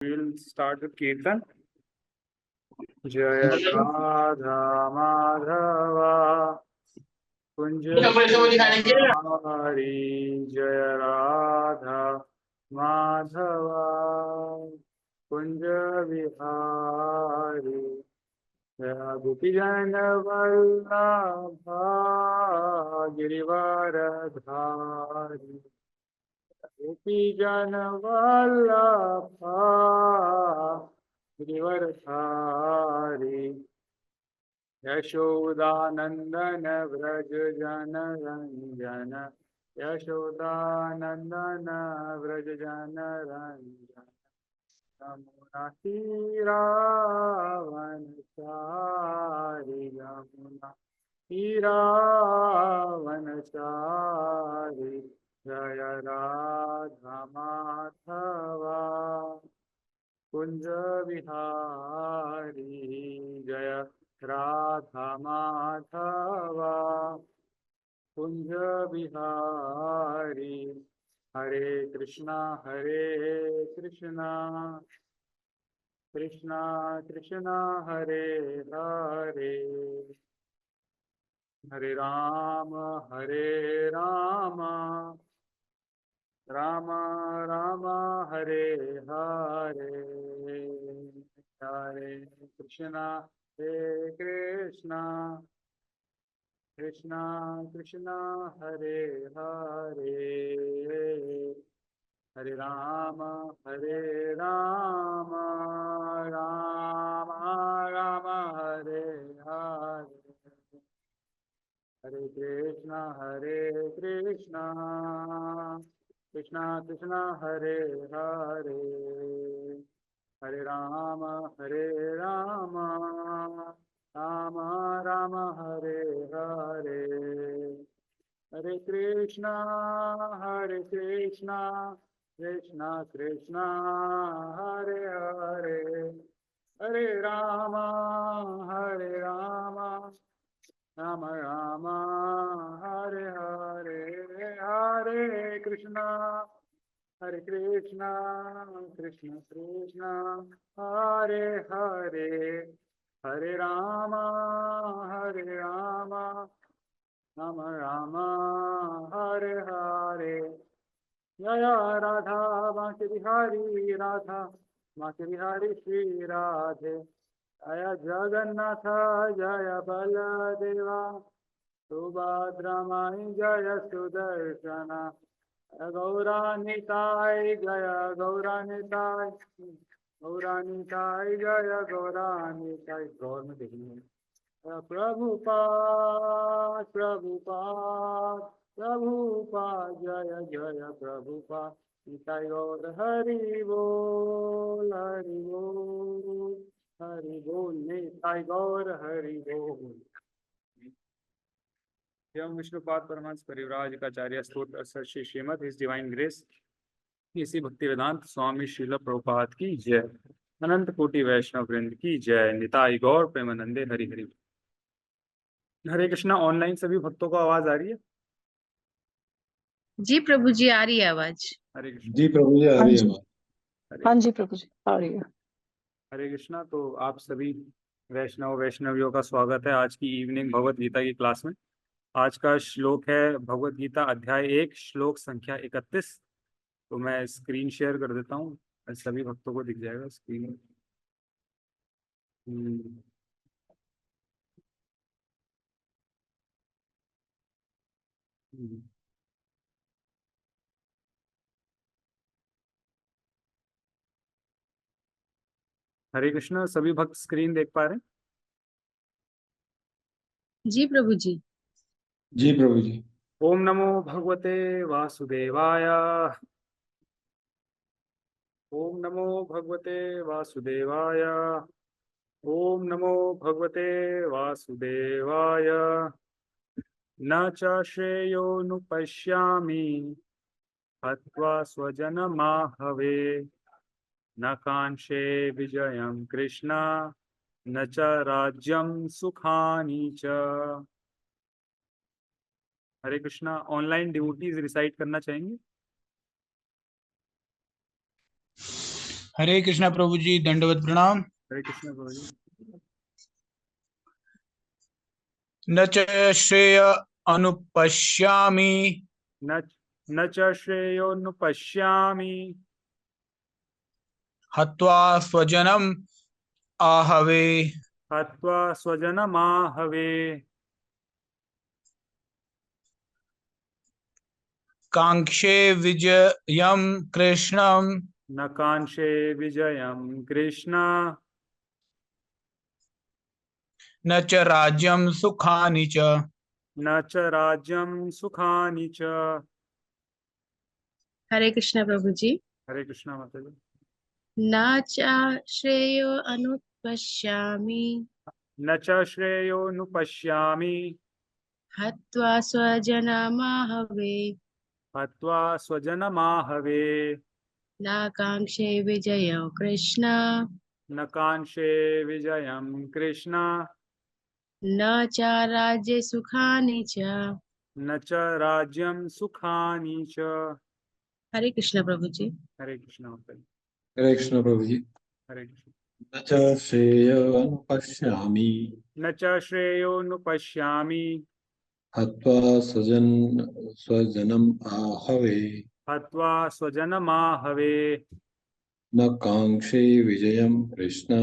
We'll start with Kirtan. Jaya Radha Madhava Kunja Hari Jaya Radha Madhava Kunja Vihari Jaya Gopijana Vallabha Girivaradhari Gopijana Vallabha Girivaradhari Yashodanandan Vraj जन रंजन यशोदानंदन व्रज जन रंजन यमुना तीरावन चारि यमुना तीरावन चारि जय राधा माधवा कुंज विहारी जय राधा माधवा कुंज विहारी हरे कृष्णा कृष्णा कृष्णा हरे हरे हरे राम राम राम हरे हरे हरे कृष्णा कृष्णा कृष्णा हरे हरे हरे राम राम राम हरे हरे हरे कृष्णा कृष्णा कृष्णा हरे हरे हरे राम राम राम हरे हरे हरे कृष्णा कृष्णा कृष्णा हरे हरे हरे राम राम हरे हरे हरे कृष्णा कृष्णा कृष्णा हरे हरे हरे राम राम हरे हरे जय राधा बांसुरी राधा बांसुरी श्री राधे जय जगन्नाथ जय बलदेवा सुभद्रा माई जय सुदर्शना गौरानिताय जय गौरानिताय जय गौरानिताय गौर में देखिए प्रभुपाद जय जय प्रभुपाद निताय गौर हरि बोल निताय गौर हरि बोल। एवं विष्णुपाद परमहंस परिव्राजकाचार्य स्तोत्र Shri Srimad his divine grace इसी भक्ति वेदांत स्वामी श्रील प्रभुपाद की जय। अनंत कोटि वैष्णव वृंद की जय। निताई गौर प्रेमानंदे हरि हरि। हरे कृष्णा। ऑनलाइन सभी भक्तों को आवाज आ रही है? जी प्रभु जी आ रही है आवाज। हरे कृष्णा। जी प्रभु जी आ रही है आवाज। हाँ जी प्रभु जी आ रही है। हरे कृष्णा। तो आप सभी वैष्णवियों का स्वागत है आज की इवनिंग भगवत गीता की क्लास में। आज का श्लोक है भगवत गीता अध्याय 1 श्लोक संख्या 31। तो मैं स्क्रीन शेयर कर देता हूँ, सभी भक्तों को दिख जाएगा स्क्रीन। हरे कृष्णा। सभी भक्त स्क्रीन देख पा रहे हैं? जी प्रभु जी। जी प्रभु जी। ओम नमो भगवते वासुदेवाय। ओम नमो भगवते वासुदेवाय। ओम नमो भगवते वासुदेवाय। न च श्रेयोनुपश्यामि हत्वा स्वजनमाहवे न कांक्षे विजयं कृष्ण न च राज्यं सुखानि च। हरे कृष्णा। ऑनलाइन डिवोटीज रिसाइट करना चाहेंगे? हरे कृष्णा प्रभु जी, दंडवत प्रणाम। हरे कृष्ण प्रभु जी। न च श्रेय अनुपश्यामि न न च श्रेयोनुपश्यामि हत्वा स्वजनम आहवे। हत्वा स्वजनमाहवे। कांक्षे विजयम कृष्णम न कांक्षे विजयं कृष्ण न च राज्यम सुखानि च। न च राज्यं सुखानि च। हरे कृष्णा प्रभु जी। हरे कृष्णा माता जी। न च श्रेयो अनुपश्यामि न च श्रेयोनुपश्यामि हत्वा स्वजनमाहवे। हत्वा स्वजनमाहवे। न कांक्षे विजयो कृष्ण न कांक्षे विजयं कृष्ण न च राज्य सुखानि च। न च राज्यं सुखानि च। हरे कृष्णा प्रभु जी। हरे कृष्णा माता जी। हरे कृष्ण प्रभु जी। हरे कृष्ण। न च श्रेयोनुपश्यामि न च श्रेयोनुपश्यामि हत्वा स्वजनम आहवे। हत्वा स्वजनमाहवे। न कांक्षे विजयम कृष्ण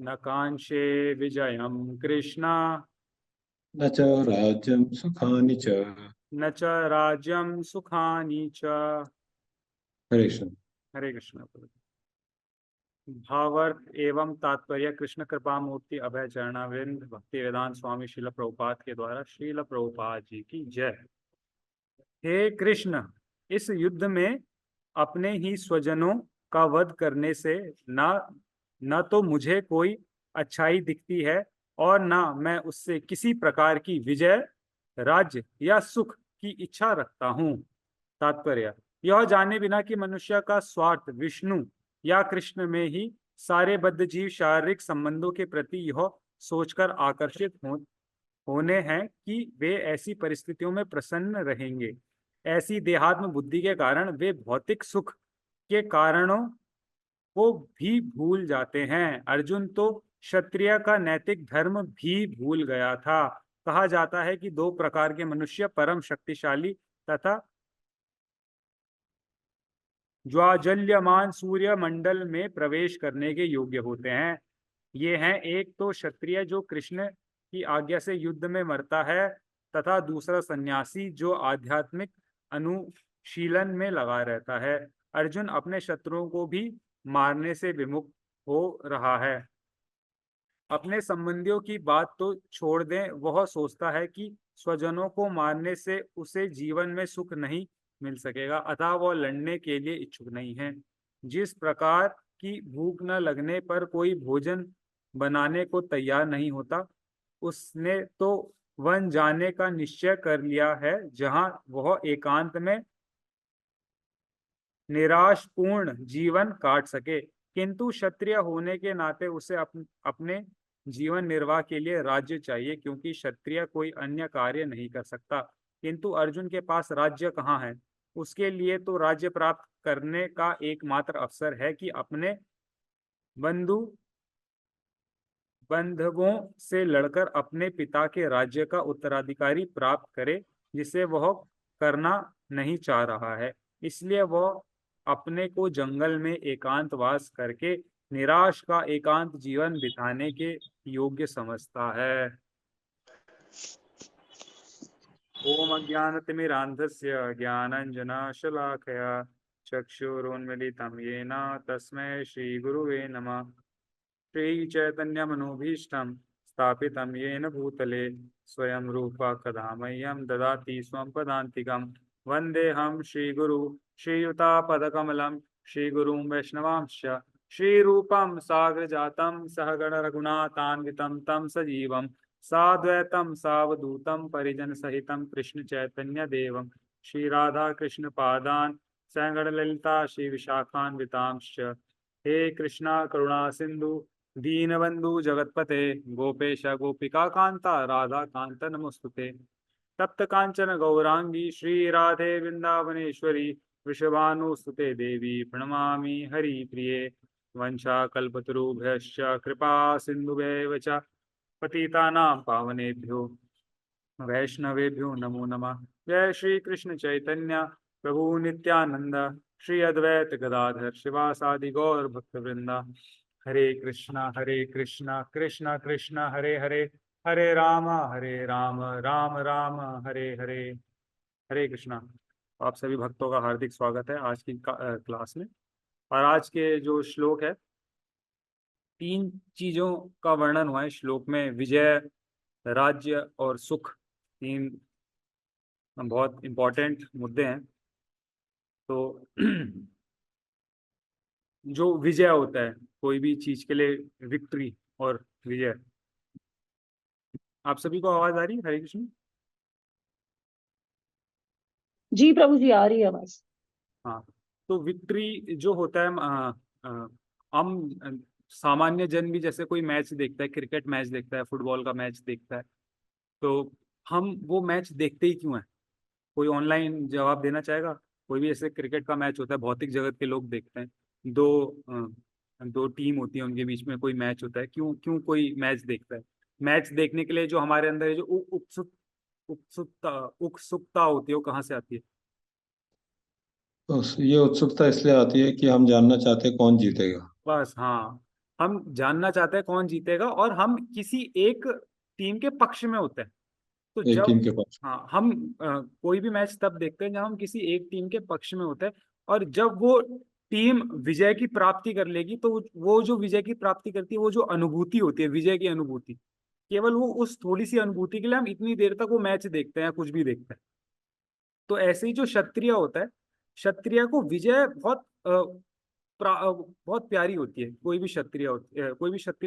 न कांक्षे विजयं कृष्ण न च राज्यम सुखानि च। न च राज्यं सुखानि च। हरे कृष्ण। हरे कृष्ण। भावार्थ एवं तात्पर्य कृष्ण कृपा मूर्ति अभय चरणाविंद भक्ति वेदांत स्वामी शिल प्रभुपाद के द्वारा श्रील प्रभुपाद जी की जय। हे कृष्ण, इस युद्ध में अपने ही स्वजनों का वध करने से न तो मुझे कोई अच्छाई दिखती है और न मैं उससे किसी प्रकार की विजय, राज्य या सुख की इच्छा रखता हूँ। तात्पर्य यह जाने बिना कि मनुष्य का स्वार्थ विष्णु या कृष्ण में ही सारे बद्ध जीव शारीरिक संबंधों के प्रति यह सोचकर आकर्षित होने हैं कि वे ऐसी परिस्थितियों में प्रसन्न रहेंगे। ऐसी देहात्म बुद्धि के कारण वे भौतिक सुख के कारणों को भी भूल जाते हैं। अर्जुन तो क्षत्रिय का नैतिक धर्म भी भूल गया था। कहा जाता है कि दो प्रकार के मनुष्य परम शक्तिशाली तथा ज्वाजल्यमान सूर्य मंडल में प्रवेश करने के योग्य होते हैं। ये हैं, एक तो क्षत्रिय जो कृष्ण की आज्ञा से युद्ध में मरता है तथा दूसरा सन्यासी जो आध्यात्मिक अनुशीलन में लगा रहता है। अर्जुन अपने शत्रुओं को भी मारने से विमुख हो रहा है। अपने संबंधियों की बात तो छोड़ दें, वह सोचता है कि स्वजनों को मारने से उसे जीवन में सुख नहीं मिल सकेगा, अतः वह लड़ने के लिए इच्छुक नहीं है। जिस प्रकार की भूख न लगने पर कोई भोजन बनाने को तैयार नहीं होता, उसने तो वन जाने का निश्चय कर लिया है जहां वह एकांत में निराशपूर्ण जीवन काट सके। किंतु क्षत्रिय होने के नाते उसे अपने जीवन निर्वाह के लिए राज्य चाहिए, क्योंकि क्षत्रिय कोई अन्य कार्य नहीं कर सकता। किंतु अर्जुन के पास राज्य कहाँ है? उसके लिए तो राज्य प्राप्त करने का एकमात्र अवसर है कि अपने बंधु बंधुओं से लड़कर अपने पिता के राज्य का उत्तराधिकारी प्राप्त करे, जिसे वह करना नहीं चाह रहा है। इसलिए वह अपने को जंगल में एकांतवास करके निराश का एकांत जीवन बिताने के योग्य समझता है। ओम अज्ञानतिमिरान्धस्य ज्ञानाञ्जनशलाकया चक्षुरुन्मीलितं येन तस्मै श्रीगुरुवे नमः। श्रीचैतन्यमनोभीष्टं स्थापितं येन भूतले स्वयं रूपा कदा मह्यं ददाति स्वं पदान्तिकं। वन्देऽहं श्रीगुरु श्रीयुतापदकमलं श्रीगुरुं वैष्णवांश्च श्रीरूपं साग्रजातं सहगण रघुनाथान्वितं तं सजीवं साद्वैतं सावधूतं परिजनसहितं कृष्ण चैतन्य देवं श्री राधा कृष्ण पादान् सगण ललिता श्री विशाखान्वितांश्च। हे कृष्णा करुणा सिंधु दीनबंधु जगतपते गोपेश गोपिका कांता राधा कांत नमोस्तुते। तप्त कांचन गौरांगी श्री राधे वृंदावनेश्वरी वृषभानुस्तुते देवी प्रणमामि हरि प्रिये। वंशाकल्पतरुभ्यश्च कृपा सिन्धुभ्यैव च पतितानां पावनेभ्यो वैष्णवेभ्यो नमो नमः। जय श्री कृष्ण चैतन्य प्रभु नित्यानंद श्री अद्वैत गदाधर शिवासादि गौर भक्त वृंदा। हरे कृष्णा कृष्णा कृष्णा हरे हरे, हरे राम राम राम हरे हरे। हरे कृष्णा। आप सभी भक्तों का हार्दिक स्वागत है आज की क्लास में। और आज के जो श्लोक है, 3 चीजों का वर्णन हुआ है श्लोक में। विजय, राज्य और सुख, 3 बहुत इंपॉर्टेंट मुद्दे हैं। तो जो विजय होता है कोई भी चीज के लिए, विक्ट्री और विजय। आप सभी को आवाज आ रही है? हरे कृष्ण। जी प्रभु जी, आ रही है आवाज। हाँ, तो विक्ट्री जो होता है, हम सामान्य जन भी जैसे कोई मैच देखता है, क्रिकेट मैच देखता है, फुटबॉल का मैच देखता है, तो हम वो मैच देखते ही क्यों है? कोई ऑनलाइन जवाब देना चाहेगा? कोई भी ऐसे क्रिकेट का मैच होता है, भौतिक जगत के लोग देखते हैं, दो टीम होती है, उनके बीच में कोई मैच होता है, क्यों क्यों कोई मैच देखता है? मैच देखने के लिए जो हमारे अंदर है, जो उत्सुकता होती है, वो कहाँ से आती है? तो ये उत्सुकता इसलिए आती है कि हम जानना चाहते हैं कौन जीतेगा। बस, हाँ, हम जानना चाहते हैं कौन जीतेगा, और हम किसी एक टीम के पक्ष में होते हैं। तो एक टीम जब, के पास। हाँ, हम कोई भी मैच तब देखते हैं जब हम किसी एक टीम के पक्ष में होते हैं, और जब वो टीम विजय की प्राप्ति कर लेगी, तो वो जो विजय की प्राप्ति करती है, वो जो अनुभूति होती है, विजय की अनुभूति, केवल वो उस थोड़ी सी अनुभूति के लिए हम इतनी देर तक वो मैच देखते हैं, कुछ भी देखते हैं। तो ऐसे ही जो क्षत्रिय होता है, क्षत्रिय को विजय बहुत प्यारी होती है। कोई भी क्षत्रिय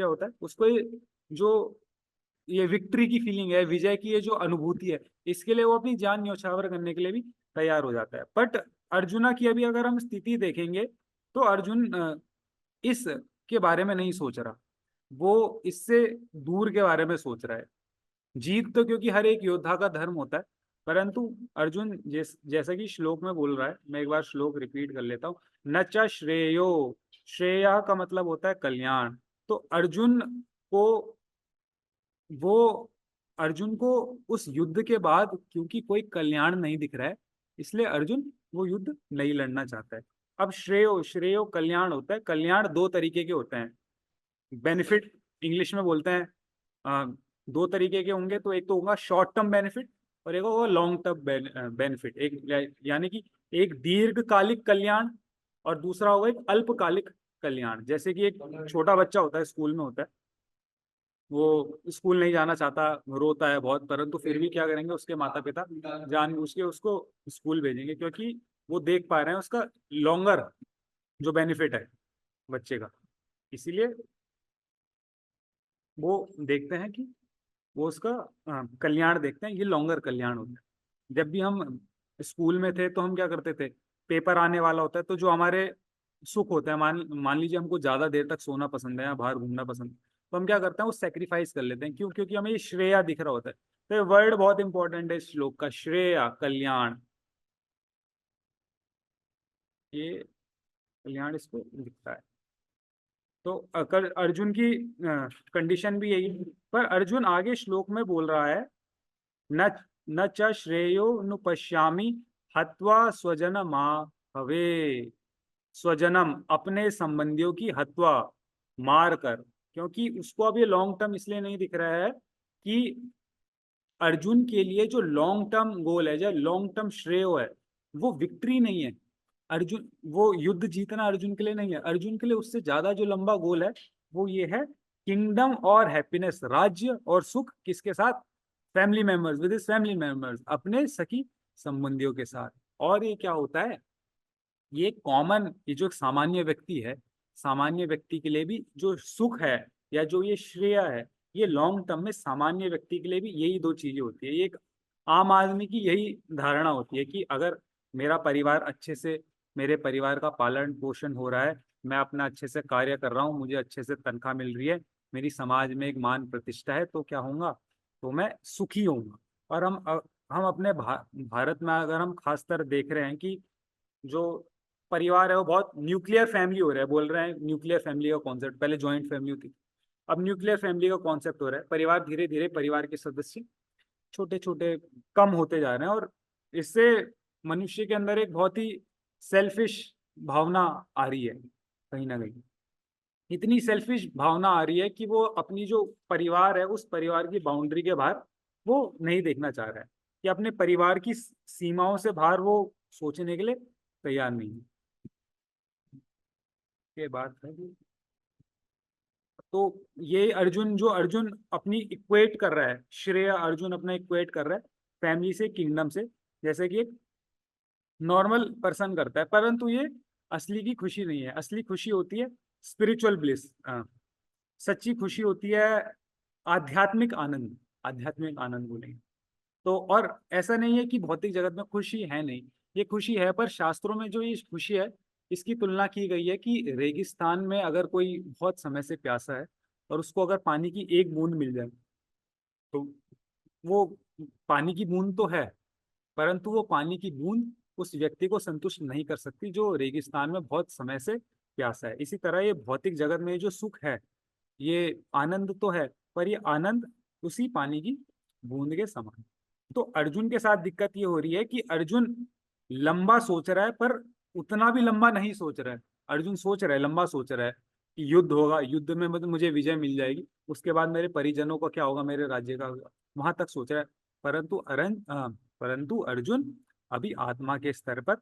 होता है, उसको जो ये विक्ट्री की फीलिंग है, विजय की ये जो अनुभूति है, इसके लिए वो अपनी जान न्यौछावर करने के लिए भी तैयार हो जाता है। बट अर्जुना की अभी अगर हम स्थिति देखेंगे, तो अर्जुन इस के बारे में नहीं सोच रहा, वो इससे दूर के बारे में सोच रहा है। जीत तो क्योंकि हर एक योद्धा का धर्म होता है, परंतु अर्जुन जैसा कि श्लोक में बोल रहा है, मैं एक बार श्लोक रिपीट कर लेता हूँ। न च श्रेयो, श्रेया का मतलब होता है कल्याण। तो वो अर्जुन को उस युद्ध के बाद क्योंकि कोई कल्याण नहीं दिख रहा है, इसलिए अर्जुन वो युद्ध नहीं लड़ना चाहता है। अब श्रेयो कल्याण होता है। कल्याण 2 तरीके के होते हैं। बेनिफिट इंग्लिश में बोलते हैं, 2 तरीके के होंगे। तो एक तो होगा शॉर्ट टर्म बेनिफिट, और एक होगा लॉन्ग टर्म बेनिफिट। एक यानी कि एक दीर्घकालिक कल्याण, और दूसरा होगा एक अल्पकालिक कल्याण। जैसे कि एक छोटा बच्चा होता है, स्कूल में होता है, वो स्कूल नहीं जाना चाहता, रोता है बहुत, परंतु फिर भी क्या करेंगे, उसके माता पिता जानबूझ के उसको स्कूल भेजेंगे, क्योंकि वो देख पा रहे हैं उसका लॉन्गर जो बेनिफिट है बच्चे का। इसीलिए वो देखते हैं कि वो उसका कल्याण देखते हैं, ये लॉन्गर कल्याण होता है। जब भी हम स्कूल में थे तो हम क्या करते थे, पेपर आने वाला होता है, तो जो हमारे सुख होता है, मान लीजिए हमको ज्यादा देर तक सोना पसंद है या बाहर घूमना पसंद है, तो हम क्या करते हैं, वो सेक्रीफाइस कर लेते हैं। क्यों? क्योंकि हमें ये श्रेया दिख रहा होता है। तो ये वर्ड बहुत इंपॉर्टेंट है इस श्लोक का, श्रेया, कल्याण। ये कल्याण इसको दिखता है। तो अगर अर्जुन की कंडीशन भी यही है, पर अर्जुन आगे श्लोक में बोल रहा है, न न च श्रेयो नु पश्यामि हत्वा स्वजनम हवे। स्वजनम, अपने संबंधियों की, हत्वा, मार कर। क्योंकि उसको अब ये लॉन्ग टर्म इसलिए नहीं दिख रहा है कि अर्जुन के लिए जो लॉन्ग टर्म गोल है, जो लॉन्ग टर्म श्रेय है, वो विक्ट्री नहीं है। अर्जुन, वो युद्ध जीतना अर्जुन के लिए नहीं है। अर्जुन के लिए उससे ज्यादा जो लंबा गोल है, वो ये है, किंगडम और हैप्पीनेस, राज्य और सुख, किसके साथ? Family members, with his family members, अपने सखी संबंधियों के साथ। और ये क्या होता है, ये कॉमन, ये जो एक सामान्य व्यक्ति है, सामान्य व्यक्ति के लिए भी जो सुख है या जो ये श्रेय है, ये लॉन्ग टर्म में सामान्य व्यक्ति के लिए भी यही 2 चीजें होती है। ये एक आम आदमी की यही धारणा होती है कि अगर मेरा परिवार अच्छे से, मेरे परिवार का पालन पोषण हो रहा है, मैं अपना अच्छे से कार्य कर रहा हूँ, मुझे अच्छे से तनख्वाह मिल रही है, मेरी समाज में एक मान प्रतिष्ठा है, तो क्या होगा, तो मैं सुखी होऊंगा। और हम अपने भारत में अगर हम खासतर देख रहे हैं कि जो परिवार है वो बहुत न्यूक्लियर फैमिली हो रहा है, बोल रहे हैं न्यूक्लियर फैमिली का कॉन्सेप्ट, पहले जॉइंट फैमिली होती, अब न्यूक्लियर फैमिली का कॉन्सेप्ट हो रहा है। परिवार धीरे धीरे परिवार के सदस्य छोटे छोटे कम होते जा रहे हैं, और इससे मनुष्य के अंदर एक बहुत ही सेल्फिश भावना आ रही है, कहीं ना कहीं इतनी सेल्फिश भावना आ रही है कि वो अपनी जो परिवार है उस परिवार की बाउंड्री के बाहर वो नहीं देखना चाह रहा है, कि अपने परिवार की सीमाओं से बाहर वो सोचने के लिए तैयार नहीं है। ये बात है तो ये अर्जुन, जो अर्जुन अपनी इक्वेट कर रहा है, श्रेय अर्जुन अपना इक्वेट कर रहा है फैमिली से, किंगडम से, जैसे कि एक नॉर्मल पर्सन करता है, परंतु ये असली की खुशी नहीं है। असली खुशी होती है स्पिरिचुअल ब्लिस, सच्ची खुशी होती है आध्यात्मिक आनंद, आध्यात्मिक आनंद बोलेंगे तो। और ऐसा नहीं है कि भौतिक जगत में खुशी है नहीं, ये खुशी है, पर शास्त्रों में जो ये खुशी है इसकी तुलना की गई है कि रेगिस्तान में अगर कोई बहुत समय से प्यासा है और उसको अगर पानी की एक बूंद मिल जाए तो वो पानी की बूंद तो है, परंतु वो पानी की बूंद उस व्यक्ति को संतुष्ट नहीं कर सकती जो रेगिस्तान में बहुत समय से प्यासा है। इसी तरह ये भौतिक जगत में जो सुख है, ये आनंद तो है, पर ये आनंद उसी पानी की बूंद के समान। तो अर्जुन के साथ दिक्कत ये हो रही है कि अर्जुन लंबा सोच रहा है, पर उतना भी लंबा नहीं सोच रहा है। अर्जुन सोच रहा है, लंबा सोच रहा है कि युद्ध होगा, युद्ध में मतलब मुझे विजय मिल जाएगी, उसके बाद मेरे परिजनों का क्या होगा, मेरे राज्य का होगा, वहां तक सोच रहा है। परंतु अर्जुन अभी आत्मा के स्तर पर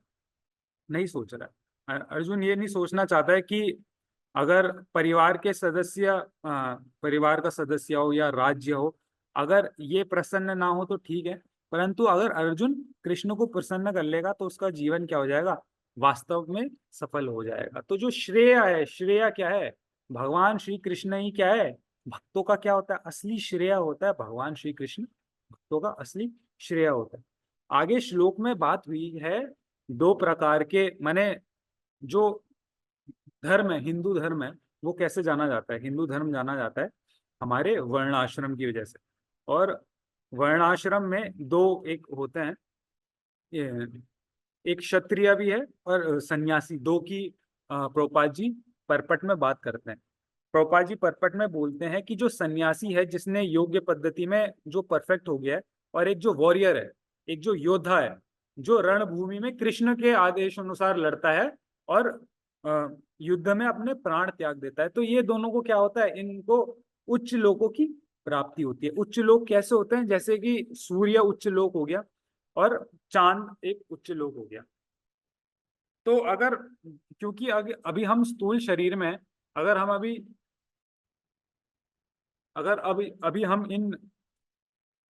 नहीं सोच रहा है। अर्जुन ये नहीं सोचना चाहता है कि अगर परिवार के सदस्य, परिवार का सदस्य हो या राज्य हो, अगर ये प्रसन्न ना हो तो ठीक है, परंतु अगर अर्जुन कृष्ण को प्रसन्न कर लेगा तो उसका जीवन क्या हो जाएगा, वास्तव में सफल हो जाएगा। तो जो श्रेय है, श्रेय क्या है, भगवान श्री कृष्ण ही क्या है, भक्तों का क्या होता है, असली श्रेय होता है भगवान श्री कृष्ण, भक्तों का असली श्रेय होता है। आगे श्लोक में बात हुई है दो प्रकार के, माने जो धर्म है, हिंदू धर्म है, वो कैसे जाना जाता है, हिंदू धर्म जाना जाता है हमारे वर्णाश्रम की वजह से। और वर्णाश्रम में दो एक होते हैं, एक क्षत्रिय भी है और सन्यासी, दो की प्रभुपाद जी परपट में बात करते हैं। प्रभुपाद जी परपट में बोलते हैं कि जो सन्यासी है जिसने योग्य पद्धति में जो परफेक्ट हो गया है, और एक जो वॉरियर है, एक जो योद्धा है, जो रणभूमि में कृष्ण के आदेश अनुसार लड़ता है और युद्ध में अपने प्राण त्याग देता है, तो ये दोनों को क्या होता है, इनको उच्च लोकों की प्राप्ति होती है। उच्च लोक कैसे होते हैं, जैसे कि सूर्य उच्च लोक हो गया और चांद एक उच्च लोक हो गया। तो अगर, क्योंकि अभी हम स्थूल शरीर में, अगर हम अभी हम इन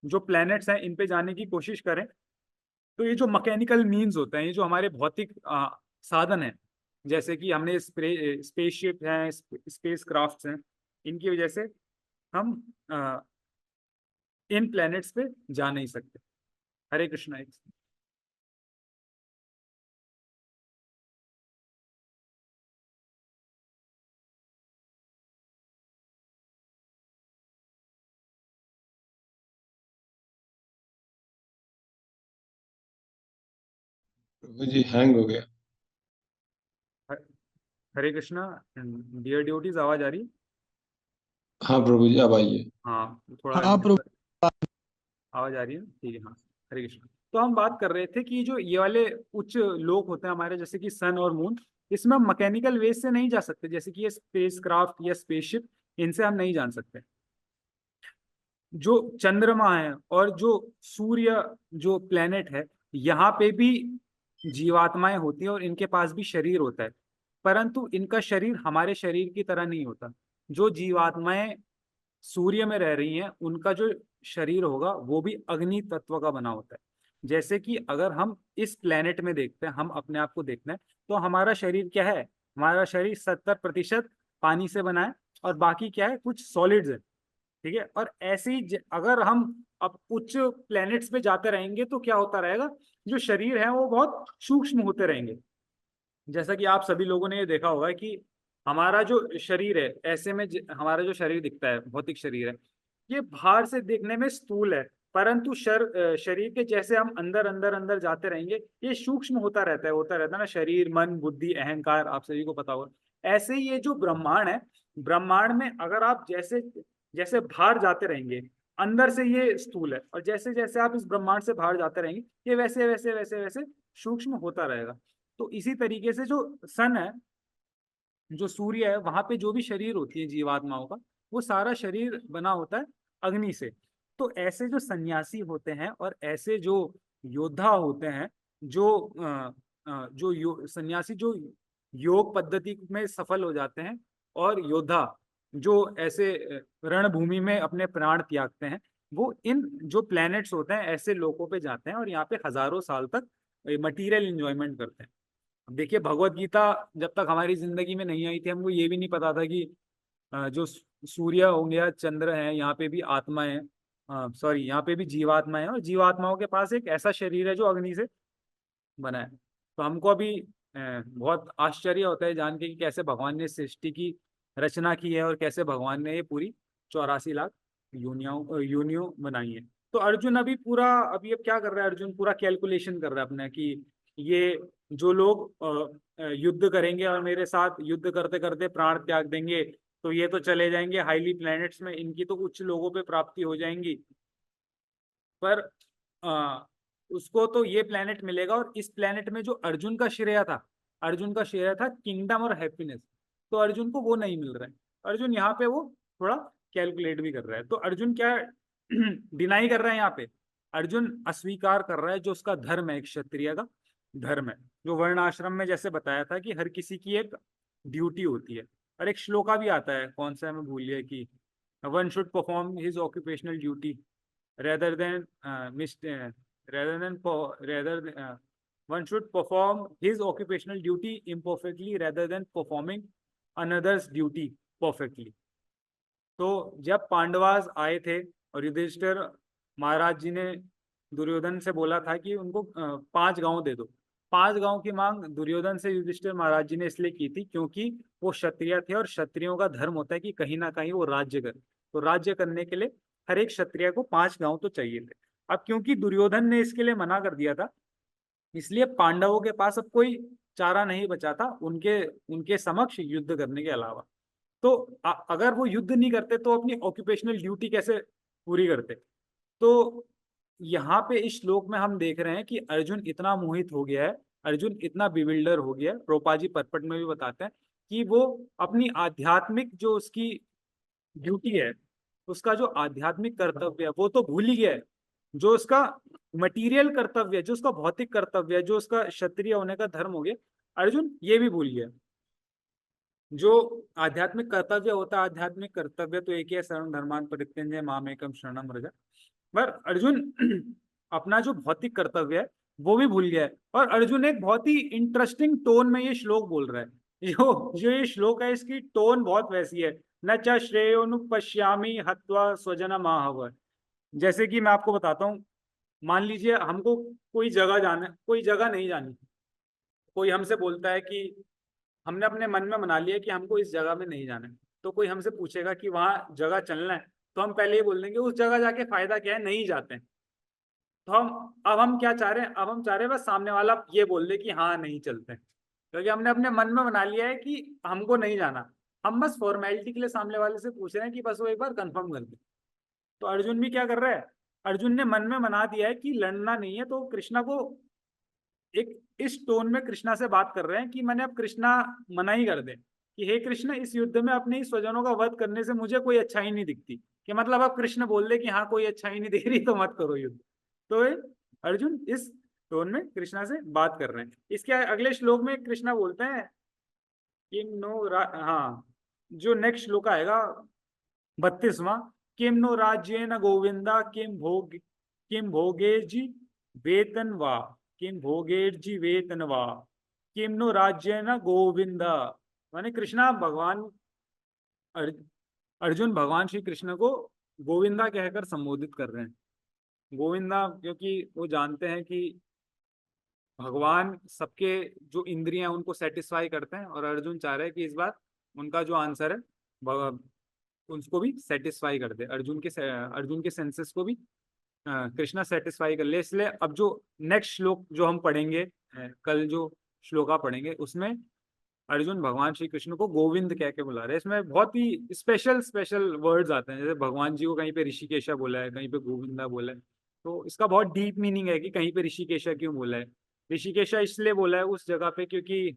जो प्लैनेट्स हैं इन पे जाने की कोशिश करें, तो ये जो मैकेनिकल मीन्स होते हैं, ये जो हमारे भौतिक साधन हैं, जैसे कि हमने स्पेसशिप हैं, स्पेस क्राफ्ट हैं, इनकी वजह से हम इन प्लैनेट्स पे जा नहीं सकते। हरे कृष्णा। प्रभु जी हैंग हो गया। हरे कृष्णा। डियर ड्यूटीज, आवाज आ रही है? हाँ प्रभु जी अब आइए। हाँ, थोड़ा हाँ प्रभु। आवाज आ रही है, ठीक है। हाँ, हरे कृष्ण। तो हम बात कर रहे थे कि जो ये वाले उच्च लोक होते हैं हमारे, जैसे कि सन और मून, इसमें हम मैकेनिकल वेज से नहीं जा सकते, जैसे कि ये स्पेस क्राफ्ट या स्पेसशिप, इनसे हम नहीं जान सकते। जो चंद्रमा है और जो सूर्य जो प्लेनेट है, यहाँ पे भी जीवात्माएं होती हैं और इनके पास भी शरीर होता है, परंतु इनका शरीर हमारे शरीर की तरह नहीं होता। जो जीवात्माएं सूर्य में रह रही हैं उनका जो शरीर होगा वो भी अग्नि तत्व का बना होता है। जैसे कि अगर हम इस प्लेनेट में देखते हैं, हम अपने आप को देखते हैं, तो हमारा शरीर क्या है, हमारा शरीर 70% पानी से बना है और बाकी क्या है, कुछ सॉलिड्स है, ठीक है। और ऐसे ही अगर हम अब उच्च प्लैनेट्स पे जाते रहेंगे तो क्या होता रहेगा, जो शरीर है वो बहुत सूक्ष्म होते रहेंगे। जैसा कि आप सभी लोगों ने ये देखा होगा कि हमारा जो शरीर है, ऐसे में हमारा जो शरीर दिखता है, भौतिक शरीर है, ये बाहर से देखने में स्थूल है, परंतु शरीर के जैसे हम अंदर अंदर अंदर जाते रहेंगे, ये सूक्ष्म होता रहता है ना, शरीर, मन, बुद्धि, अहंकार, आप सभी को पता होगा। ऐसे ही ये जो ब्रह्मांड है, ब्रह्मांड में अगर आप जैसे जैसे बाहर जाते रहेंगे, अंदर से ये स्थूल है, और जैसे जैसे आप इस ब्रह्मांड से बाहर जाते रहेंगे, ये वैसे वैसे वैसे वैसे सूक्ष्म होता रहेगा। तो इसी तरीके से जो सन है, जो सूर्य है, वहां पे जो भी शरीर होती है जीवात्माओं का, वो सारा शरीर बना होता है अग्नि से। तो ऐसे जो सन्यासी होते हैं और ऐसे जो योद्धा होते हैं, जो सन्यासी जो योग पद्धति में सफल हो जाते हैं, और योद्धा जो ऐसे रणभूमि में अपने प्राण त्यागते हैं, वो इन जो प्लैनेट्स होते हैं ऐसे लोकों पे जाते हैं और यहाँ पे हजारों साल तक मटीरियल एंजॉयमेंट करते हैं। अब देखिए, भगवत गीता जब तक हमारी जिंदगी में नहीं आई थी, हमको ये भी नहीं पता था कि जो सूर्य हो गया, चंद्र है, यहाँ पे भी आत्मा है, सॉरी, यहाँ पे भी जीवात्मा है, और जीवात्माओं के पास एक ऐसा शरीर है जो अग्नि से बना है। तो हमको अभी बहुत आश्चर्य होता है जान के कि कैसे भगवान ने सृष्टि की रचना की है और कैसे भगवान ने ये पूरी 84 लाख योनियों बनाई है। तो अर्जुन अभी अब क्या कर रहा है, अर्जुन पूरा कैलकुलेशन कर रहा है अपना कि ये जो लोग युद्ध करेंगे और मेरे साथ युद्ध करते करते प्राण त्याग देंगे, तो ये तो चले जाएंगे हाईली प्लैनेट्स में, इनकी तो उच्च लोगों पे प्राप्ति हो जाएंगी, पर उसको तो ये प्लेनेट मिलेगा, और इस प्लेनेट में जो अर्जुन का श्रेय था किंगडम और हैप्पीनेस, तो अर्जुन को वो नहीं मिल रहा है। अर्जुन यहाँ पे वो थोड़ा कैलकुलेट भी कर रहा है। तो अर्जुन क्या डिनाई कर रहा है यहाँ पे, अर्जुन अस्वीकार कर रहा है जो उसका धर्म है, एक क्षत्रिय का धर्म है, जो वर्ण आश्रम में जैसे बताया था कि हर किसी की एक ड्यूटी होती है। और एक श्लोका भी आता है, कौन सा है मैं भूल गया, कि one should perform his occupational duty rather than one should perform his occupational duty imperfectly rather than performing another's duty perfectly। तो जब पांडवास आए थे और युधिष्ठिर महाराज जी ने दुर्योधन से बोला था कि उनको 5 गांव दे दो, 5 गांव की मांग दुर्योधन से युधिष्ठिर महाराज जी ने इसलिए की थी क्योंकि वो क्षत्रिय थे, और क्षत्रियों का धर्म होता है कि कहीं ना कहीं वो राज्य करें। तो राज्य करने के लिए हर एक क्षत्रिय को 5 गांव तो चाहिए थे। अब क्योंकि दुर्योधन ने इसके लिए मना कर दिया था, इसलिए पांडवों के पास अब कोई चारा नहीं बचा था उनके समक्ष युद्ध करने के अलावा। तो अगर वो युद्ध नहीं करते तो अपनी ऑक्यूपेशनल ड्यूटी कैसे पूरी करते। तो यहाँ पे इस श्लोक में हम देख रहे हैं कि अर्जुन इतना मोहित हो गया है, अर्जुन इतना बिविल्डर हो गया है। प्रोपा जी परपट में भी बताते हैं कि वो अपनी आध्यात्मिक जो उसकी ड्यूटी है, उसका जो आध्यात्मिक कर्तव्य है, वो तो भूल ही गया है। जो उसका मटेरियल कर्तव्य है, जो उसका भौतिक कर्तव्य है, जो उसका क्षत्रिय होने का धर्म हो गया, अर्जुन ये भी भूल गया। जो आध्यात्मिक कर्तव्य होता है, आध्यात्मिक कर्तव्य तो एक ही है, सर्व धर्मान परित्यज्य मामेकम शरणम व्रज। पर अर्जुन अपना जो भौतिक कर्तव्य है वो भी भूल गया है। और अर्जुन एक बहुत ही इंटरेस्टिंग टोन में ये श्लोक बोल रहा है। जो ये श्लोक है, इसकी टोन बहुत वैसी है, न च श्रेयोनुपश्यामि हत्वा स्वजनमाहव। जैसे कि मैं आपको बताता हूँ, मान लीजिए हमको कोई जगह नहीं जानी, कोई हमसे बोलता है कि हमने अपने मन में मना लिया कि हमको इस जगह में नहीं जाना है, तो कोई हमसे पूछेगा कि वहां जगह चलना है, तो हम पहले ही बोल देंगे उस जगह जाके फायदा क्या है, नहीं जाते हैं। तो हम क्या चाह रहे हैं, अब हम चाह रहे हैं बस सामने वाला ये बोल दे कि हाँ नहीं चलते हैं, क्योंकि हमने अपने मन में बना लिया है कि हमको नहीं जाना। हम बस फॉर्मेलिटी के लिए सामने वाले से पूछ रहे हैं कि बस वो एक बार कंफर्म कर दे। तो अर्जुन भी क्या कर रहा है, अर्जुन ने मन में मना दिया है कि लड़ना नहीं है। तो कृष्णा को एक इस टोन में कृष्णा से बात कर रहे हैं कि मैंने अब कृष्णा मना ही कर दे कि हे कृष्ण, इस युद्ध में अपने स्वजनों का वध करने से मुझे कोई अच्छाई नहीं दिखती, कि मतलब अब कृष्ण बोल दे कि हाँ कोई अच्छाई नहीं दिख रही तो मत करो युद्ध। तो अर्जुन इस टोन में कृष्णा से बात कर रहे हैं। इसके अगले श्लोक में कृष्णा बोलते हैं किम नो हाँ, जो नेक्स्ट श्लोक आएगा 32वां, किम नो राज्येन गोविंदा किम भोगेर्जि वेतन वा किम भोगेर्जि वेतन वा किम नो राज्येन गोविंदा। माने कृष्णा भगवान अर्जुन भगवान श्री कृष्ण को गोविंदा कहकर संबोधित कर रहे हैं। गोविंदा क्योंकि वो जानते हैं कि भगवान सबके जो इंद्रियां उनको सेटिस्फाई करते हैं, और अर्जुन चाह रहे हैं कि इस बार उनका जो आंसर है उसको भी सेटिस्फाई कर दे, अर्जुन के सेंसेस को भी कृष्णा सेटिस्फाई कर ले, इसलिए अब जो नेक्स्ट श्लोक जो हम पढ़ेंगे, कल जो श्लोका पढ़ेंगे, उसमें अर्जुन भगवान श्री कृष्ण को गोविंद कह के बुला रहे हैं। इसमें बहुत ही स्पेशल स्पेशल वर्ड्स आते हैं, जैसे भगवान जी को कहीं पे ऋषिकेशा बोला है, कहीं पे गोविंदा बोला है। तो इसका बहुत डीप मीनिंग है कि कहीं पे ऋषिकेशा क्यों बोला है। ऋषिकेशा इसलिए बोला है उस जगह पे क्योंकि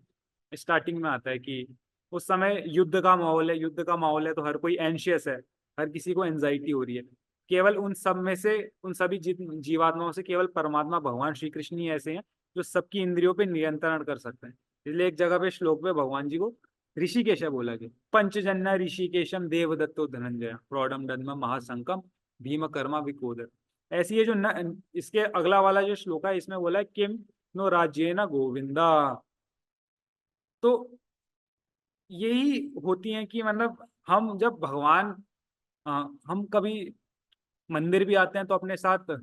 स्टार्टिंग में आता है कि उस समय युद्ध का माहौल है, युद्ध का माहौल है तो हर कोई एंशियस है, हर किसी को एंजाइटी हो रही है। केवल उन सब में से, उन सभी जीवात्माओं से केवल परमात्मा भगवान श्री कृष्ण ही ऐसे हैं जो सबकी इंद्रियों पे नियंत्रण कर सकते हैं। इसलिए एक जगह पे श्लोक में भगवान जी को ऋषिकेश बोला गया। पंचजन्य ऋषिकेशम देवदत्तो धनंजय प्रौढ़म दन्म महासंकम भीम कर्मा विकोदर। ऐसी है जो इसके अगला वाला जो श्लोक है इसमें बोला है किम नो राज्य न गोविंदा। तो यही होती है कि मतलब हम जब भगवान, हम कभी मंदिर भी आते हैं तो अपने साथ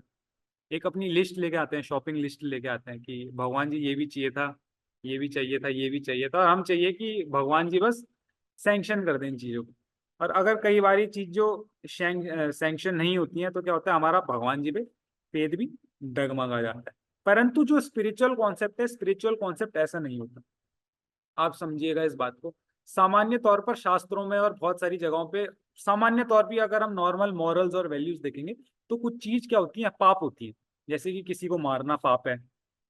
एक अपनी लिस्ट लेके आते हैं, शॉपिंग लिस्ट लेके आते हैं कि भगवान जी ये भी चाहिए था, ये भी चाहिए था, ये भी चाहिए था, और हम चाहिए कि भगवान जी बस सैंक्शन कर दें इन चीज़ों को। और अगर कई बार ये चीज़ जो सैंक्शन नहीं होती है तो क्या होता है, हमारा भगवान जी पे पेट भी डगमगा जाता है। परंतु जो स्पिरिचुअल कॉन्सेप्ट है, स्पिरिचुअल कॉन्सेप्ट ऐसा नहीं होता। आप समझिएगा इस बात को। सामान्य तौर पर शास्त्रों में और बहुत सारी जगहों पे सामान्य तौर पर अगर हम नॉर्मल मॉरल्स और वैल्यूज देखेंगे तो कुछ चीज क्या होती है, पाप होती है। जैसे कि किसी को मारना पाप है,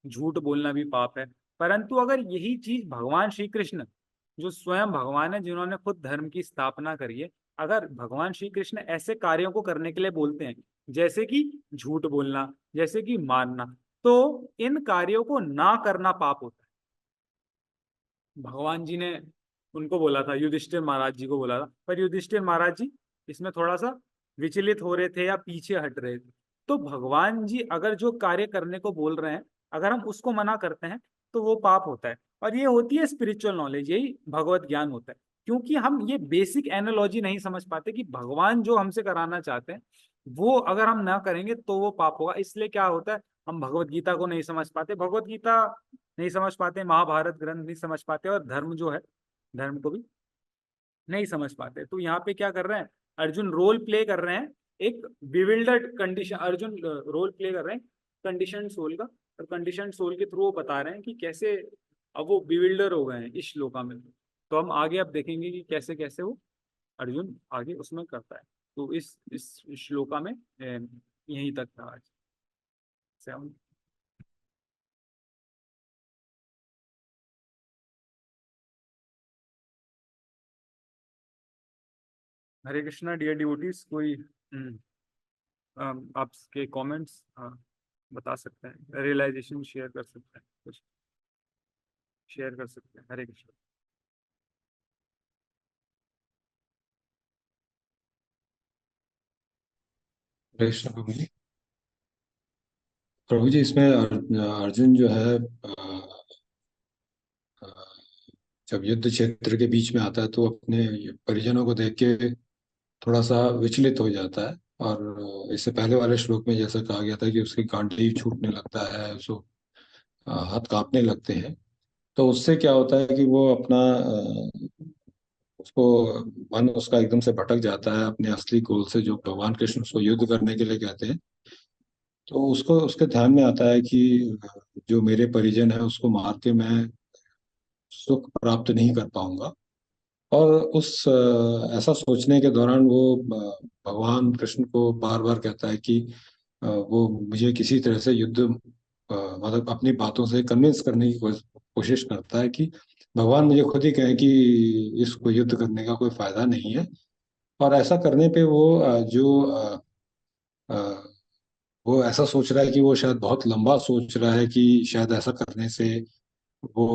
झूठ बोलना भी पाप है। परंतु अगर यही चीज भगवान श्री कृष्ण जो स्वयं भगवान है, जिन्होंने खुद धर्म की स्थापना करी है, अगर भगवान श्री कृष्ण ऐसे कार्यों को करने के लिए बोलते हैं, जैसे कि झूठ बोलना, जैसे कि मारना, तो इन कार्यों को ना करना पाप होता है। भगवान जी ने उनको बोला था, युधिष्ठिर महाराज जी को बोला था, पर युधिष्ठिर महाराज जी इसमें थोड़ा सा विचलित हो रहे थे या पीछे हट रहे थे। तो भगवान जी अगर जो कार्य करने को बोल रहे हैं, अगर हम उसको मना करते हैं तो वो पाप होता है। और ये होती है स्पिरिचुअल नॉलेज, यही भगवत ज्ञान होता है। क्योंकि हम ये बेसिक एनालॉजी नहीं समझ पाते कि भगवान जो हमसे कराना चाहते हैं वो अगर हम ना करेंगे तो वो पाप होगा। इसलिए क्या होता है, हम भगवत गीता को नहीं समझ पाते, भगवत गीता नहीं समझ पाते, महाभारत ग्रंथ नहीं समझ पाते, और धर्म जो है, धर्म को भी नहीं समझ पाते। तो यहाँ पे क्या कर रहे हैं, अर्जुन रोल प्ले कर रहे हैं, एक bewildered condition, Arjun role play कर रहे हैं कंडीशन सोल का, और कंडीशन सोल के थ्रू वो बता रहे हैं कि कैसे अब वो बिविल्डर हो गए हैं इस श्लोका में। तो हम आगे अब देखेंगे कि कैसे कैसे वो अर्जुन आगे उसमें करता है। तो इस श्लोका में यहीं तक था आज। 7। हरे कृष्णा डियर डिवोटीज, कोई आपके कमेंट्स बता सकते हैं, रियलाइजेशन शेयर कर सकते हैं, कुछ शेयर कर सकते हैं। हरे कृष्णा। कृष्ण प्रभु जी। प्रभु जी, इसमें अर्जुन जो है अ, जब युद्ध क्षेत्र के बीच में आता है तो अपने परिजनों को देख के थोड़ा सा विचलित हो जाता है। और इससे पहले वाले श्लोक में जैसा कहा गया था कि उसकी गांडी छूटने लगता है, उसको हाथ कांपने लगते हैं। तो उससे क्या होता है कि वो अपना उसको मन उसका एकदम से भटक जाता है अपने असली गोल से, जो भगवान कृष्ण उसको युद्ध करने के लिए कहते हैं। तो उसको उसके ध्यान में आता है कि जो मेरे परिजन है उसको मार के मैं सुख प्राप्त नहीं कर पाऊंगा। और उस ऐसा सोचने के दौरान वो भगवान कृष्ण को बार बार कहता है कि वो मुझे किसी तरह से युद्ध मतलब अपनी बातों से कन्विंस करने की कोशिश करता है कि भगवान मुझे खुद ही कहें कि इसको युद्ध करने का कोई फायदा नहीं है। और ऐसा करने पे वो अ, वो ऐसा सोच रहा है कि वो शायद बहुत लंबा सोच रहा है कि शायद ऐसा करने से वो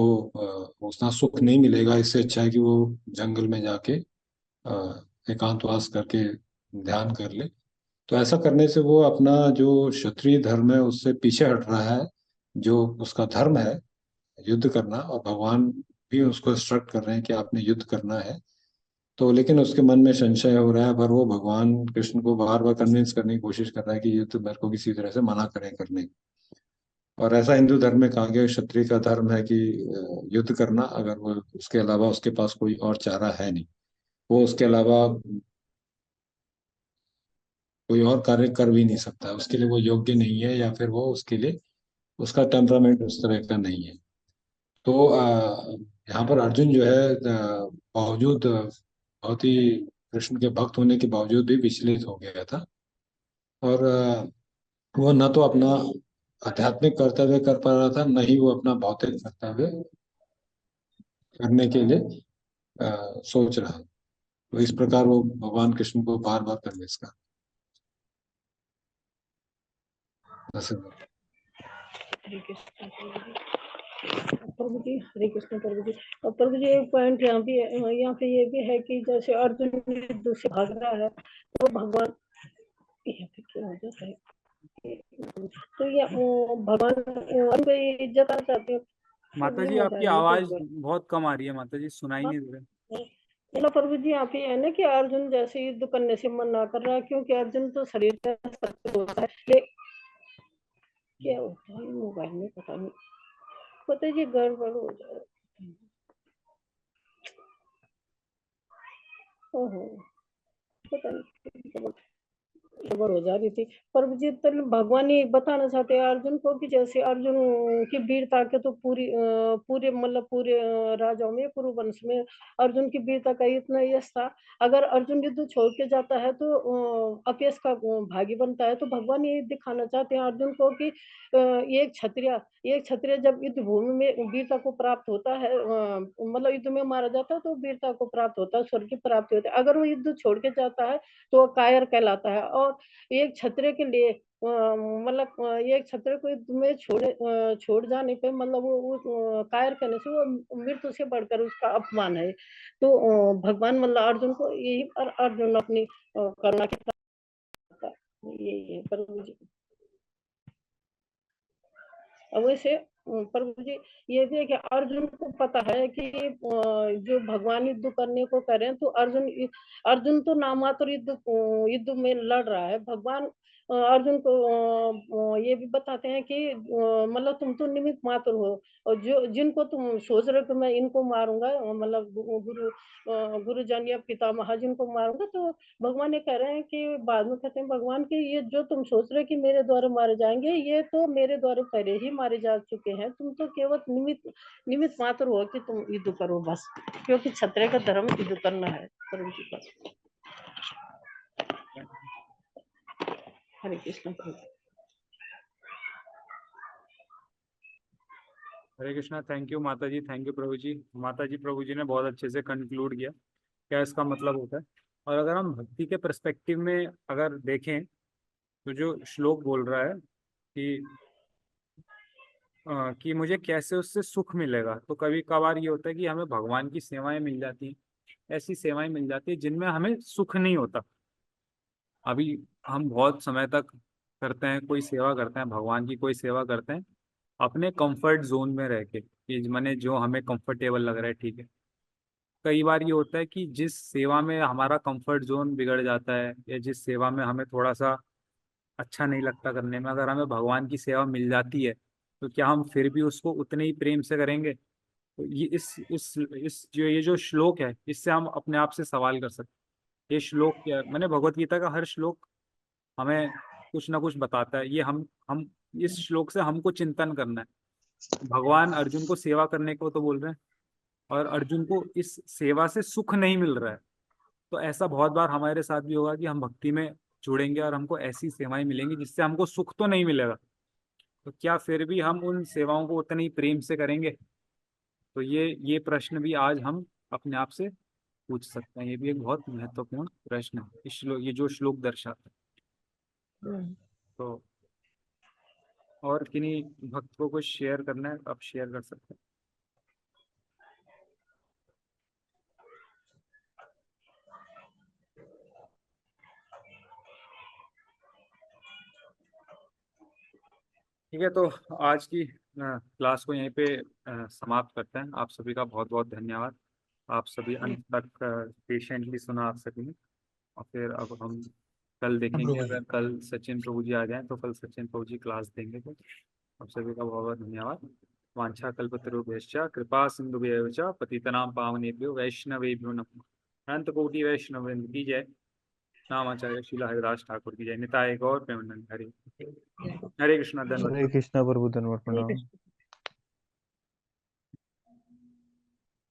उतना सुख नहीं मिलेगा। इससे अच्छा है कि वो जंगल में जाके एकांतवास करके ध्यान कर ले। तो ऐसा करने से वो अपना जो क्षत्रिय धर्म है उससे पीछे हट रहा है। जो उसका धर्म है युद्ध करना, और भगवान भी उसको इंस्ट्रक्ट कर रहे हैं कि आपने युद्ध करना है। तो लेकिन उसके मन में संशय हो रहा है, पर वो भगवान कृष्ण को बार बार कन्विंस करने की कोशिश कर रहा है कि युद्ध मेरे को किसी तरह से मना करें करने। और ऐसा हिंदू धर्म में कहा गया है, क्षत्रिय का धर्म है कि युद्ध करना, अगर वो उसके अलावा उसके पास कोई और चारा है नहीं। वो उसके अलावा कोई और कार्य कर भी नहीं सकता, उसके लिए वो योग्य नहीं है, या फिर वो उसके लिए उसका टेम्परामेंट उस तरह का नहीं है। तो यहाँ पर अर्जुन जो है बावजूद बहुत ही कृष्ण के भक्त होने के बावजूद भी विचलित हो गया था। और वो न तो अपना आध्यात्मिक कर्तव्य कर पा रहा था, न ही वो अपना भौतिक कर्तव्य करने के लिए सोच रहा है। तो इस प्रकार वो भगवान कृष्ण को बार बार कन्विंस कर। हरे कृष्ण प्रभु जी, हरे कृष्ण प्रभु जी। और प्रभु जी एक पॉइंट यहाँ पे ये भी है कि जैसे अर्जुन युद्ध से भाग रहा है तो भगवान यहाँ पे क्या हो जाता है, तो ये भगवान अर्जुन को इज्जत आ जाती है। माता जी आपकी आवाज बहुत कम आ रही है माता जी, सुनाई नहीं दे रहा। मतलब प्रभु जी यहाँ पे है ना कि अर्जुन जैसे युद्ध करने से मना कर रहा है, क्योंकि अर्जुन तो शरीर का शत्रु होता है। क्या होता है मोबाइल में पता नहीं, पता जी गड़बड़ हो जाए। ओहो, पता नहीं गड़बड़ हो जा रही थी। पर जी तो भगवान ये बताना चाहते हैं अर्जुन को कि जैसे अर्जुन की वीरता के तो पूरे मतलब पूरे राजाओं में कुरुवंश में अर्जुन की वीरता का इतना यश था। अगर अर्जुन युद्ध छोड़ के जाता है तो अपयश का भागी बनता है। तो भगवान ये दिखाना चाहते हैं अर्जुन को कि एक क्षत्रिय जब युद्ध भूमि में वीरता को प्राप्त होता है, मतलब युद्ध में मारा जाता है तो वीरता को प्राप्त होता है, स्वर्ग की प्राप्ति होती है। अगर वो युद्ध छोड़ के जाता है तो कायर कहलाता है। और एक क्षत्रिय के लिए मतलब एक क्षत्रिय को युद्ध में छोड़ जाने पे मतलब वो कायर कहने से वो मृत्यु से बढ़कर उसका अपमान है। तो भगवान मतलब अर्जुन को यही अर्जुन अपनी करुणा के साथ यही है प्रभु जी। अब वैसे प्रभु जी ये भी है कि अर्जुन को पता है कि जो भगवान युद्ध करने को करें तो अर्जुन तो नामात्र युद्ध में लड़ रहा है। भगवान अर्जुन को ये भी बताते हैं कि मतलब तुम तो निमित्त मात्र हो, और जो जिनको तुम सोच रहे हो कि मैं इनको मारूंगा, मतलब गुरुजन या पितामह जिनको मारूंगा, तो भगवान ये कह रहे हैं कि बाद में कहते हैं भगवान कि ये जो तुम सोच रहे हो कि मेरे द्वारा मारे जाएंगे, ये तो मेरे द्वारा पहले ही मारे जा चुके हैं। तुम तो केवल निमित्त मात्र हो कि तुम युद्ध करो बस, क्योंकि क्षत्रिय का धर्म युद्ध करना है। हरे कृष्ण प्रभु। हरे कृष्णा, थैंक यू माता जी, थैंक यू प्रभु जी। माता जी प्रभु जी ने बहुत अच्छे से कंक्लूड किया क्या इसका मतलब होता है। और अगर हम भक्ति के पर्सपेक्टिव में अगर देखें तो जो श्लोक बोल रहा है कि मुझे कैसे उससे सुख मिलेगा, तो कभी कभार ये होता है कि हमें भगवान की सेवाएं मिल जाती हैं, ऐसी सेवाएं मिल जाती है जिनमें हमें सुख नहीं होता। अभी हम बहुत समय तक करते हैं, कोई सेवा करते हैं, भगवान की कोई सेवा करते हैं अपने कंफर्ट जोन में रह के, कि मैंने जो हमें कंफर्टेबल लग रहा है, ठीक है। कई बार ये होता है कि जिस सेवा में हमारा कंफर्ट जोन बिगड़ जाता है, या जिस सेवा में हमें थोड़ा सा अच्छा नहीं लगता करने में, अगर हमें भगवान की सेवा मिल जाती है तो क्या हम फिर भी उसको उतने ही प्रेम से करेंगे? तो ये इस जो ये जो श्लोक है, इससे हम अपने आप से सवाल कर सकते हैं। ये श्लोक क्या है? मैंने भगवत गीता का हर श्लोक हमें कुछ ना कुछ बताता है। ये हम इस श्लोक से हमको चिंतन करना है। भगवान अर्जुन को सेवा करने को तो बोल रहे हैं, और अर्जुन को इस सेवा से सुख नहीं मिल रहा है। तो ऐसा बहुत बार हमारे साथ भी होगा कि हम भक्ति में जुड़ेंगे और हमको ऐसी सेवाएं मिलेंगी जिससे हमको सुख तो नहीं मिलेगा, तो क्या फिर भी हम उन सेवाओं को उतने ही प्रेम से करेंगे? तो ये प्रश्न भी आज हम अपने आप से पूछ सकते हैं। ये भी एक बहुत महत्वपूर्ण प्रश्न है इस श्लोक, ये जो श्लोक दर्शाता है। तो और किन्हीं भक्त को कुछ शेयर करना है, आप शेयर कर सकते हैं। ठीक है, तो आज की क्लास को यहीं पे समाप्त करते हैं। आप सभी का बहुत बहुत धन्यवाद। आप सभी अंत तक पेशेंटली सुना आप सभी ने। और फिर अब हम कल देखेंगे, अगर कल सचिन प्रभु जी आ जाएं तो कल सचिन प्रभु जी क्लास देंगे। तो आप सभी का बहुत बहुत धन्यवाद। वांछा कल्पतरुभ्यश्च कृपा सिंधुभ्यैव च पतितनां पावनेभ्यो वैष्णवेभ्यो नमः। अनंत कोटि वैष्णव वृंद की जय। नामाचार्य शीला हरिदास ठाकुर की जय। निताय गौर प्रेमानंद। हरे हरे कृष्णा धन्यवाद। हरे कृष्णा प्रभु धन्यवाद प्रणाम।